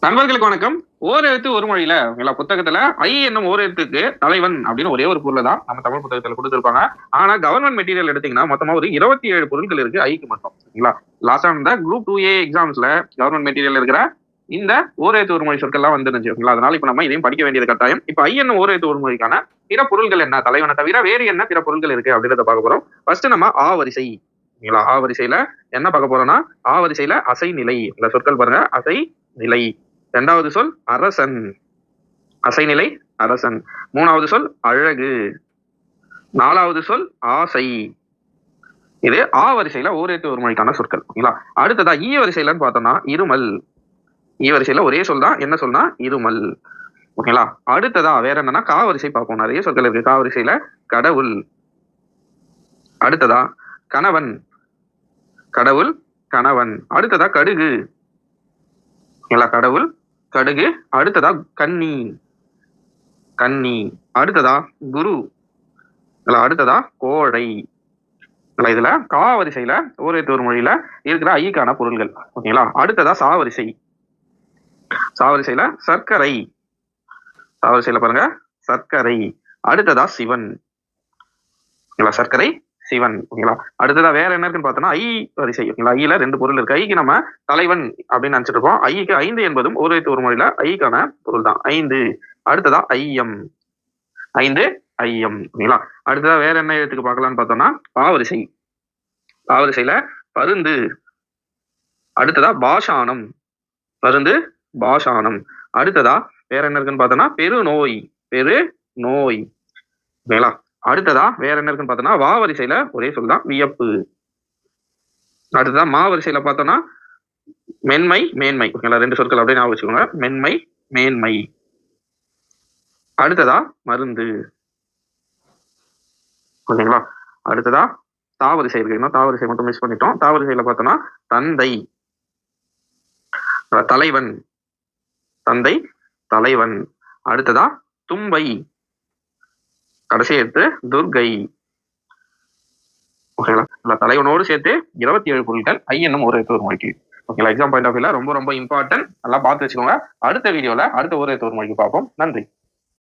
நண்பர்களுக்கு வணக்கம். ஓரெழுத்து ஒரு மொழியில எல்லா புத்தகத்துல ஐ என்னும் ஓரெழுத்துக்கு தலைவன் அப்படின்னு ஒரே ஒரு பொருளை தான் நம்ம தமிழ் புத்தகத்துல கொடுத்திருப்பாங்க. ஆனா கவர்மெண்ட் மெட்டீரியல் எடுத்தீங்கன்னா மொத்தமா ஒரு 27 பொருட்கள் இருக்கு ஐக்கு மட்டும். சரிங்களா? லாஸ்டா இந்த குரூப் 2A எக்ஸாம்ஸ்ல கவர்மெண்ட் மெட்டீரியல் இருக்கிற இந்த ஓரெழுத்து ஒரு மொழி சொற்கள்லாம் வந்துருந்துச்சு. ஓகேங்களா? அதனால இப்ப நம்ம இதையும் படிக்க வேண்டியது கட்டாயம். இப்ப ஐ என்னும் ஓரெழுத்து ஒரு மொழிக்கான பிற பொருள்கள் என்ன, தலைவனை தவிர வேறு என்ன பிற பொருள்கள் இருக்கு அப்படின்றத பார்க்க போறோம். ஃபர்ஸ்ட் நம்ம ஆ வரிசை. ஓகேங்களா? ஆ வரிசையில என்ன பார்க்க போறோம்னா, ஆ வரிசையில அசை நிலை. இந்த சொற்கள் பாருங்க, அசை நிலை. இரண்டாவது சொல் அரசன், அசைநிலை அரசன். மூணாவது சொல் அழகு. நாலாவது சொல் ஆசை. இது ஆ வரிசையில ஓரெழுத்து ஒரு மொழிக்கான சொற்கள். ஓகேங்களா? அடுத்ததா ஈ வரிசையிலன்னு பார்த்தோம்னா இருமல். ஈ வரிசையில ஒரே சொல் தான், என்ன சொல்னா இருமல். ஓகேங்களா? அடுத்ததா வேற என்னன்னா கா வரிசை பார்ப்போம். நிறைய சொற்கள் இருக்கு கா வரிசையில. கடவுள். அடுத்ததா கணவன், கடவுள் கணவன். அடுத்ததா கடுகு. ஓகேங்களா? கடவுள் கடுகு. அடுத்ததா கன்னி, கன்னி. அடுத்ததா குரு. அடுத்ததா கோழை. இதுல கா வரிசையில ஓரெழுத்து ஒரு மொழியில இருக்கிற ஐக்கான பொருள்கள். ஓகேங்களா? அடுத்ததா சா வரிசை. சா வரிசையில சர்க்கரை. சா வரிசையில பாருங்க சர்க்கரை. அடுத்ததா சிவன். சர்க்கரை சிவன். ஓகேங்களா? அடுத்ததா வேற என்ன இருக்குன்னு பார்த்தோம்னா ஐ வரிசை. ஓகேங்களா? ஐல ரெண்டு பொருள் இருக்கு. ஐக்கு நம்ம தலைவன் அப்படின்னு நினைச்சிட்டு இருக்கோம். ஐக்கு 5 என்பதும் ஓரெழுத்து ஒரு மொழியில ஐக்கான பொருள் தான். 5. அடுத்ததா ஐயம். 5 ஐயம். ஓகேங்களா? அடுத்ததா வேற என்ன எழுத்துக்கு பார்க்கலாம்னு பார்த்தோம்னா பா வரிசை. பா வரிசையில பருந்து. அடுத்ததா பாஷாணம். பருந்து பாஷாணம். அடுத்ததா வேற என்ன இருக்குன்னு பார்த்தோம்னா பெருநோய். பெரு நோய். ஓகேங்களா? அடுத்ததா வேற என்ன இருக்குன்னு பார்த்தோம்னா வா வரிசையில ஒரே சொல் தான் வியப்பு. அடுத்ததா மா வரிசையில பார்த்தோம்னா மென்மை மேன்மை. ஓகேங்களா? ரெண்டு சொற்கள் அப்படியே ஞாபகம் வச்சுக்கோங்க. மென்மை மேன்மை. அடுத்ததா மருந்து. ஓகேங்களா? அடுத்ததா தாவரிசை இருக்கு. இன்னும் தாவரிசை மட்டும் மிஸ் பண்ணிட்டோம். தாவரிசையில பார்த்தோம்னா தந்தை, தலைவன். தந்தை தலைவன். அடுத்ததா தும்பை. கடைசி எடுத்து துர்கை. ஓகேங்களா? தலைவனோடு சேர்த்து 27 பொருட்கள் ஐ என்னும் ஓரெழுத்து ஒரு மொழிக்கு. ஓகேங்களா? எக்ஸாம் பாயிண்ட் ஆஃப் வியூல ரொம்ப ரொம்ப இம்பார்ட்டன்ட். நல்லா பார்த்து வச்சுக்கோங்க. அடுத்த வீடியோல அடுத்த ஓரெழுத்து ஒரு மொழிக்கு பார்ப்போம். நன்றி.